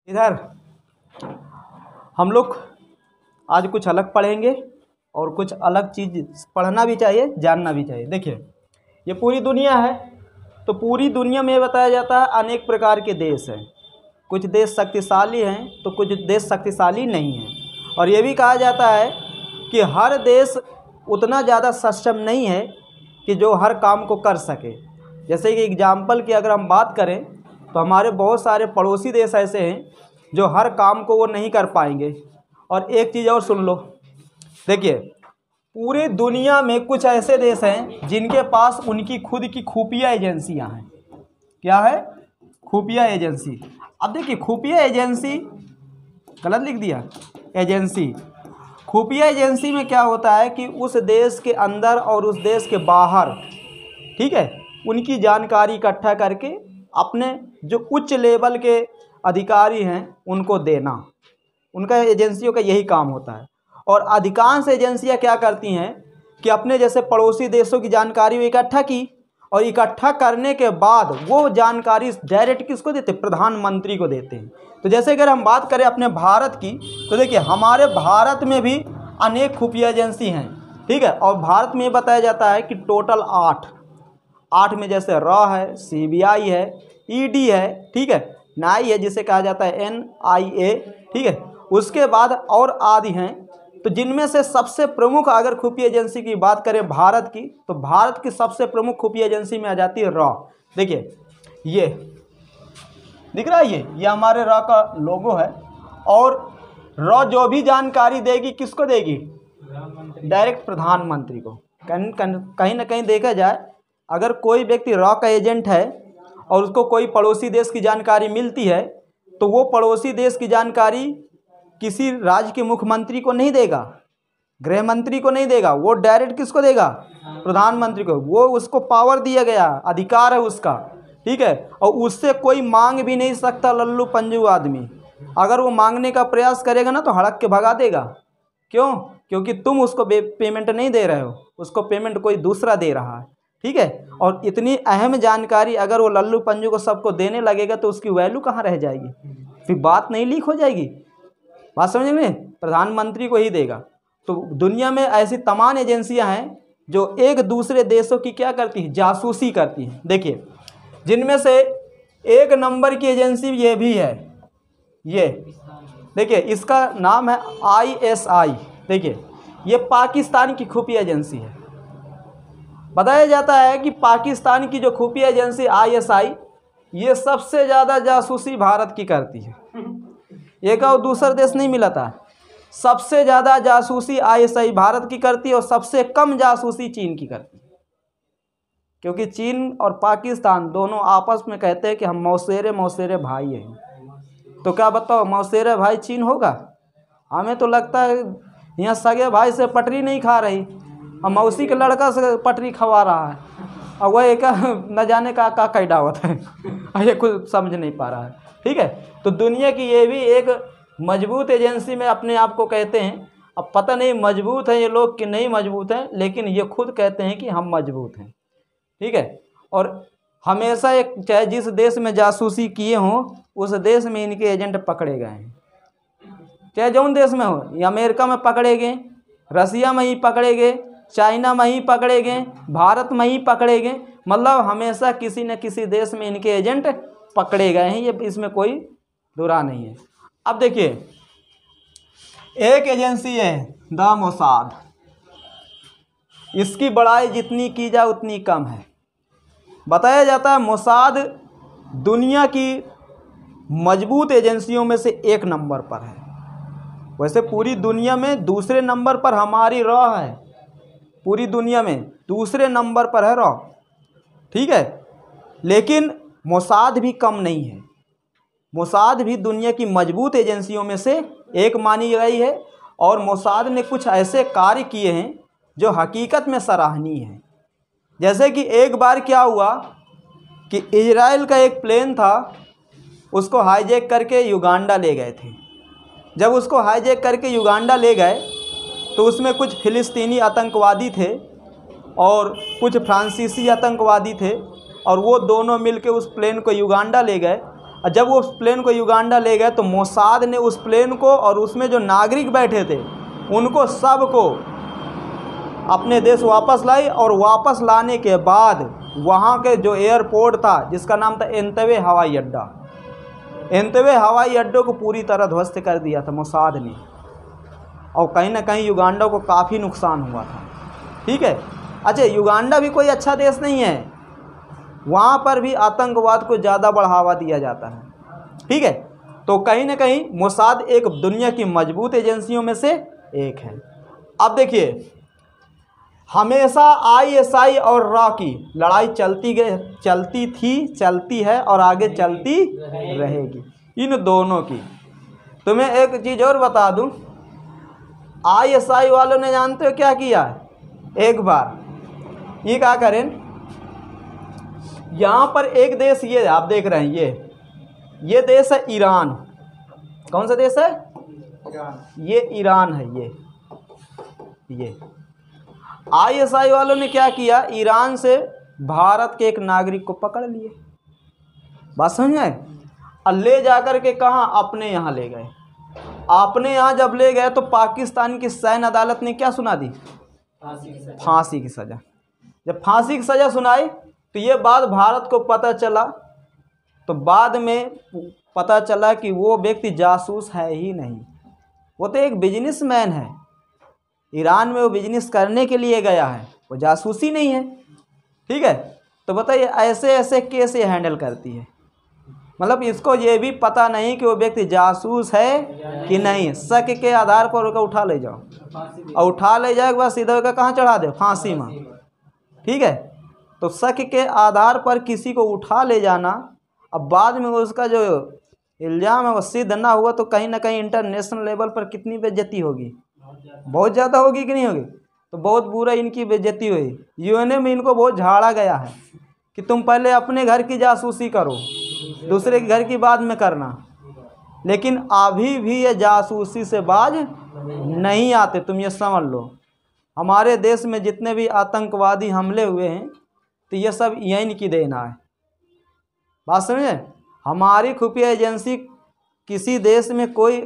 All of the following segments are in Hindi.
इधर हम लोग आज कुछ अलग पढ़ेंगे और कुछ अलग चीज़ पढ़ना भी चाहिए, जानना भी चाहिए। देखिए, ये पूरी दुनिया है, तो पूरी दुनिया में बताया जाता है अनेक प्रकार के देश हैं। कुछ देश शक्तिशाली हैं तो कुछ देश शक्तिशाली नहीं हैं। और ये भी कहा जाता है कि हर देश उतना ज़्यादा सक्षम नहीं है कि जो हर काम को कर सके। जैसे कि एग्जाम्पल की अगर हम बात करें तो हमारे बहुत सारे पड़ोसी देश ऐसे हैं जो हर काम को वो नहीं कर पाएंगे। और एक चीज़ और सुन लो, देखिए पूरी दुनिया में कुछ ऐसे देश हैं जिनके पास उनकी खुद की खुफिया एजेंसियां हैं। क्या है? खुफिया एजेंसी। अब देखिए, खुफिया एजेंसी गलत लिख दिया, एजेंसी। खुफिया एजेंसी में क्या होता है कि उस देश के अंदर और उस देश के बाहर, ठीक है, उनकी जानकारी इकट्ठा करके अपने जो उच्च लेवल के अधिकारी हैं उनको देना, उनका एजेंसियों का यही काम होता है। और अधिकांश एजेंसियां क्या करती हैं कि अपने जैसे पड़ोसी देशों की जानकारी इकट्ठा की, और इकट्ठा करने के बाद वो जानकारी डायरेक्ट किसको देते? प्रधानमंत्री को देते हैं। तो जैसे अगर हम बात करें अपने भारत की, तो देखिए हमारे भारत में भी अनेक खुफिया एजेंसी हैं, ठीक है। और भारत में बताया जाता है कि टोटल 8 में जैसे रॉ है, CBI है, ED है, ठीक है, NIA है जिसे कहा जाता है NIA, ठीक है, उसके बाद और आदि हैं। तो जिनमें से सबसे प्रमुख अगर खुफिया एजेंसी की बात करें भारत की, तो भारत की सबसे प्रमुख खुफिया एजेंसी में आ जाती है रॉ। देखिए ये दिख रहा है, ये हमारे रॉ का लोगो है। और रॉ जो भी जानकारी देगी किसको देगी? डायरेक्ट प्रधानमंत्री को। कहीं ना कहीं देखा जाए, अगर कोई व्यक्ति रॉ का एजेंट है और उसको कोई पड़ोसी देश की जानकारी मिलती है, तो वो पड़ोसी देश की जानकारी किसी राज्य के मुख्यमंत्री को नहीं देगा, गृह मंत्री को नहीं देगा, वो डायरेक्ट किसको देगा? प्रधानमंत्री को। वो उसको पावर दिया गया, अधिकार है उसका, ठीक है। और उससे कोई मांग भी नहीं सकता लल्लू पंजू आदमी। अगर वो मांगने का प्रयास करेगा ना तो हड़क के भगा देगा। क्यों? क्योंकि तुम उसको पेमेंट नहीं दे रहे हो, उसको पेमेंट कोई दूसरा दे रहा है, ठीक है। और इतनी अहम जानकारी अगर वो लल्लू पंजू को सबको देने लगेगा तो उसकी वैल्यू कहाँ रह जाएगी? फिर बात नहीं लीक हो जाएगी। बात समझ में? प्रधानमंत्री को ही देगा। तो दुनिया में ऐसी तमाम एजेंसियां हैं जो एक दूसरे देशों की क्या करती है? जासूसी करती हैं। देखिए, जिनमें से एक नंबर की एजेंसी ये भी है, ये देखिए इसका नाम है ISI। देखिए ये पाकिस्तान की खुफिया एजेंसी है। बताया जाता है कि पाकिस्तान की जो खुफिया एजेंसी ISI, ये सबसे ज़्यादा जासूसी भारत की करती है। एक और दूसरा देश नहीं मिला था। सबसे ज़्यादा जासूसी ISI भारत की करती है और सबसे कम जासूसी चीन की करती है। क्योंकि चीन और पाकिस्तान दोनों आपस में कहते हैं कि हम मौसेरे भाई हैं। तो क्या बताओ, मौसेरे भाई चीन होगा? हमें तो लगता है यहाँ सगे भाई से पटरी नहीं खा रही और मौसी के लड़का से पटरी खवा रहा है, और वह एक न जाने का कैडा होता है। ये कुछ समझ नहीं पा रहा है, ठीक है। तो दुनिया की ये भी एक मजबूत एजेंसी में अपने आप को कहते हैं। अब पता नहीं मजबूत हैं ये लोग कि नहीं मजबूत हैं, लेकिन ये खुद कहते हैं कि हम मजबूत हैं, ठीक है। और हमेशा एक, चाहे जिस देश में जासूसी किए हों उस देश में इनके एजेंट पकड़े गए हैं। चाहे जौन देश में हो, ये अमेरिका में पकड़े गए, रसिया में ही पकड़े गए, चाइना में ही पकड़े गए, भारत में ही पकड़े गए। मतलब हमेशा किसी न किसी देश में इनके एजेंट पकड़े गए हैं, ये इसमें कोई दुरा नहीं है। अब देखिए, एक एजेंसी है द मोसाद। इसकी बड़ाई जितनी की जाए उतनी कम है। बताया जाता है मोसाद दुनिया की मजबूत एजेंसियों में से एक नंबर पर है। वैसे पूरी दुनिया में दूसरे नंबर पर हमारी रॉ है, पूरी दुनिया में दूसरे नंबर पर है रॉ, ठीक है। लेकिन मोसाद भी कम नहीं है। मोसाद भी दुनिया की मजबूत एजेंसियों में से एक मानी गई है। और मोसाद ने कुछ ऐसे कार्य किए हैं जो हकीकत में सराहनीय है। जैसे कि एक बार क्या हुआ कि इजराइल का एक प्लेन था, उसको हाईजैक करके युगांडा ले गए थे। जब उसको हाईजैक करके युगांडा ले गए तो उसमें कुछ फिलिस्तीनी आतंकवादी थे और कुछ फ्रांसीसी आतंकवादी थे, और वो दोनों मिलके उस प्लेन को युगांडा ले गए और जब वो उस प्लेन को युगांडा ले गए तो मोसाद ने उस प्लेन को और उसमें जो नागरिक बैठे थे उनको सबको अपने देश वापस लाई, और वापस लाने के बाद वहाँ के जो एयरपोर्ट था जिसका नाम था एंतवे हवाई अड्डा, एंतवे हवाई अड्डे को पूरी तरह ध्वस्त कर दिया था मोसाद ने, और कहीं ना कहीं युगांडा को काफ़ी नुकसान हुआ था। ठीक है। अच्छा, युगांडा भी कोई अच्छा देश नहीं है, वहाँ पर भी आतंकवाद को ज़्यादा बढ़ावा दिया जाता है। ठीक है। तो कहीं ना कहीं मोसाद एक दुनिया की मजबूत एजेंसियों में से एक है। अब देखिए, हमेशा ISI और रॉ की लड़ाई चलती थी, चलती है और आगे चलती रहेगी, इन दोनों की। तुम्हें एक चीज़ और बता दूं, ISI वालों ने जानते हो क्या किया? एक बार ये क्या करें, यहाँ पर एक देश, ये आप देख रहे हैं, ये देश है ईरान। कौन सा देश है? ये ईरान है। ये ISI वालों ने क्या किया, ईरान से भारत के एक नागरिक को पकड़ लिए, बात समझ में, और ले जाकर के कहाँ, अपने यहाँ ले गए। अपने यहाँ जब ले गए तो पाकिस्तान की सैन्य अदालत ने क्या सुना दी? फांसी की सज़ा। जब फांसी की सज़ा सुनाई तो ये बात भारत को पता चला, तो बाद में पता चला कि वो व्यक्ति जासूस है ही नहीं, वो तो एक बिजनेसमैन है। ईरान में वो बिजनेस करने के लिए गया है, वो जासूसी नहीं है। ठीक है। तो बताइए, ऐसे ऐसे केस ये हैंडल करती है, मतलब इसको ये भी पता नहीं कि वो व्यक्ति जासूस है कि नहीं, शक के आधार पर उसको उठा ले जाओ, और उठा ले जाए के बाद सीधा होकर कहाँ चढ़ा दे? फांसी में। ठीक है। तो शक के आधार पर किसी को उठा ले जाना, अब बाद में उसका जो इल्ज़ाम है वो सिद्ध ना हुआ तो कहीं ना कहीं इंटरनेशनल लेवल पर कितनी बेइज्जती होगी, बहुत ज़्यादा होगी कि नहीं होगी? तो बहुत बुरा इनकी बेइज्जती हुई। UN में इनको बहुत झाड़ा गया है कि तुम पहले अपने घर की जासूसी करो, दूसरे के घर की बाद में करना, लेकिन अभी भी ये जासूसी से बाज नहीं आते। तुम ये समझ लो, हमारे देश में जितने भी आतंकवादी हमले हुए हैं तो ये सब यहीं की देना है, बात समझे। हमारी खुफिया एजेंसी किसी देश में कोई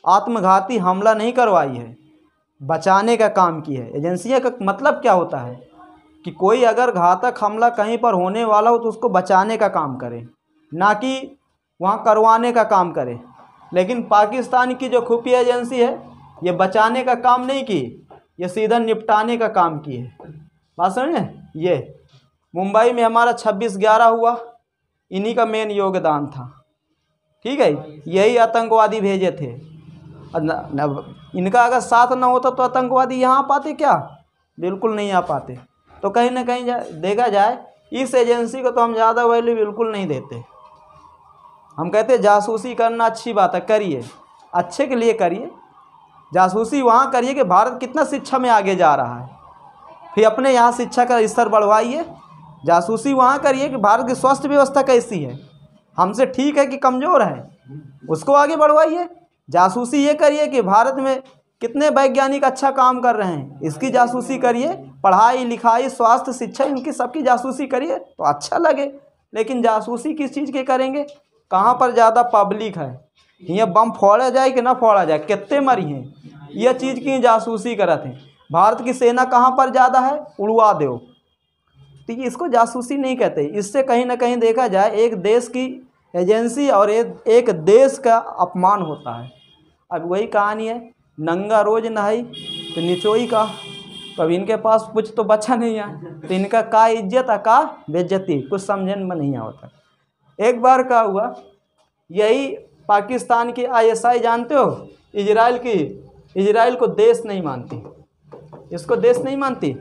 आत्मघाती हमला नहीं करवाई है, बचाने का काम की है। एजेंसियाँ का मतलब क्या होता है कि कोई अगर घातक हमला कहीं पर होने वाला हो तो उसको बचाने का काम करे, ना कि वहाँ करवाने का काम करे। लेकिन पाकिस्तान की जो खुफिया एजेंसी है ये बचाने का काम नहीं की, ये सीधा निपटाने का काम की है, बात समझे। ये मुंबई में हमारा 26/11 हुआ, इन्हीं का मेन योगदान था। ठीक है। यही आतंकवादी भेजे थे, इनका अगर साथ ना होता तो आतंकवादी यहाँ आ पाते क्या? बिल्कुल नहीं आ पाते। तो कहीं ना कहीं देखा जाए, इस एजेंसी को तो हम ज़्यादा वैल्यू बिल्कुल नहीं देते। हम कहते जासूसी करना अच्छी बात है, करिए, अच्छे के लिए करिए। जासूसी वहाँ करिए कि भारत कितना शिक्षा में आगे जा रहा है, फिर अपने यहाँ शिक्षा का स्तर बढ़वाइए। जासूसी वहाँ करिए कि भारत की स्वास्थ्य व्यवस्था कैसी है, हमसे ठीक है कि कमज़ोर है, उसको आगे बढ़वाइए। जासूसी ये करिए कि भारत में कितने वैज्ञानिक अच्छा काम कर रहे हैं, इसकी जासूसी करिए। पढ़ाई लिखाई, स्वास्थ्य, शिक्षा, इनकी सबकी जासूसी करिए तो अच्छा लगे। लेकिन जासूसी किस चीज़ के करेंगे? कहाँ पर ज़्यादा पब्लिक है, ये बम फोड़ा जाए कि ना फोड़ा जाए, कितने मरी हैं, यह चीज़ की जासूसी करते हैं। भारत की सेना कहाँ पर ज़्यादा है, उड़वा दो, तो इसको जासूसी नहीं कहते। इससे कहीं ना कहीं देखा जाए एक देश की एजेंसी और एक देश का अपमान होता है। अब वही कहानी है, नंगा रोज नहाई तो निचोई का, तो अब इनके पास कुछ तो बचा नहीं है, तो इनका का इज्जत है का बेइज्जती, कुछ समझने में नहीं आता। एक बार क्या हुआ, यही पाकिस्तान की ISI जानते हो, इजराइल को देश नहीं मानती, इसको देश नहीं मानती।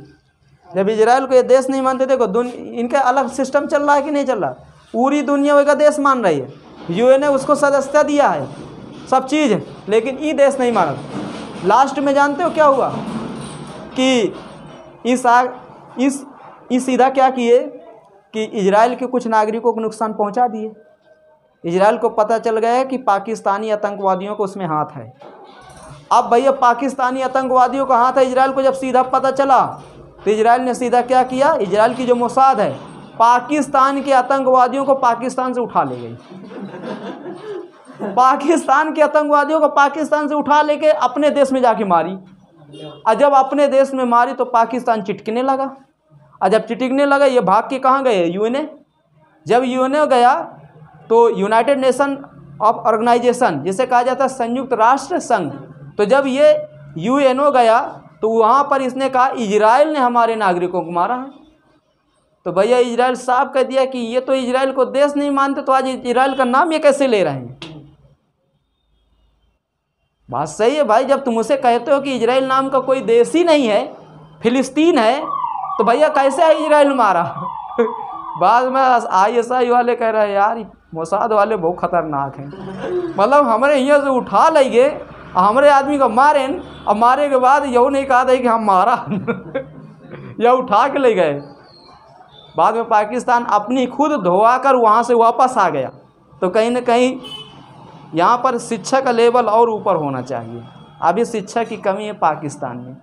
जब इजराइल को ये देश नहीं मानते, देखो इनका अलग सिस्टम चल रहा है कि नहीं चल रहा, पूरी दुनिया वही का देश मान रही है, UN ने उसको सदस्यता दिया है, सब चीज़, लेकिन ये देश नहीं माना। लास्ट में जानते हो क्या हुआ कि इस सीधा क्या किए कि इजराइल के कुछ नागरिकों को नुकसान पहुंचा दिए। इजराइल को पता चल गया है कि पाकिस्तानी आतंकवादियों को उसमें हाथ है। अब भैया पाकिस्तानी आतंकवादियों का हाथ है, इजराइल को जब सीधा पता चला तो इजराइल ने सीधा क्या किया, इजराइल की जो मोसाद है पाकिस्तान के आतंकवादियों को पाकिस्तान से उठा ले गई। पाकिस्तान के आतंकवादियों को पाकिस्तान से उठा लेके अपने देश में जाके मारी। और जब अपने देश में मारी तो पाकिस्तान चिटकने लगा। और जब चिटकने लगा ये भाग के कहाँ गए? यूएनए। जब यूएनए गया तो यूनाइटेड नेशन ऑफ ऑर्गेनाइजेशन, जिसे कहा जाता है संयुक्त राष्ट्र संघ, तो जब ये यूएनओ गया तो वहाँ पर इसने कहा इजराइल ने हमारे नागरिकों को मारा है। तो भैया इजराइल साफ कह दिया कि ये तो इजराइल को देश नहीं मानते, तो आज इजराइल का नाम ये कैसे ले रहे हैं? बात सही है भाई, जब तुम उसे कहते हो कि इजराइल नाम का कोई देश ही नहीं है, फिलिस्तीन है, तो भैया कैसे है इजराइल मारा? बाद में ISI वाले कह रहे हैं यार मोसाद वाले बहुत खतरनाक हैं, मतलब हमारे यहाँ से उठा लेंगे हमारे आदमी को मारे, और मारे के बाद यूँ नहीं कहा था कि हम मारा या उठा के ले गए। बाद में पाकिस्तान अपनी खुद धोआ कर वहाँ से वापस आ गया। तो कहीं ना कहीं यहाँ पर शिक्षा का लेवल और ऊपर होना चाहिए। अभी शिक्षा की कमी है पाकिस्तान में,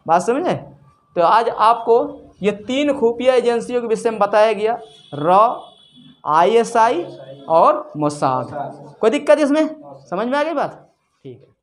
बात समझे? तो आज आपको ये 3 खुफिया एजेंसियों के विषय में बताया गया, ISI और मोसाद। कोई दिक्कत इसमें? समझ में आ गई बात? ठीक है।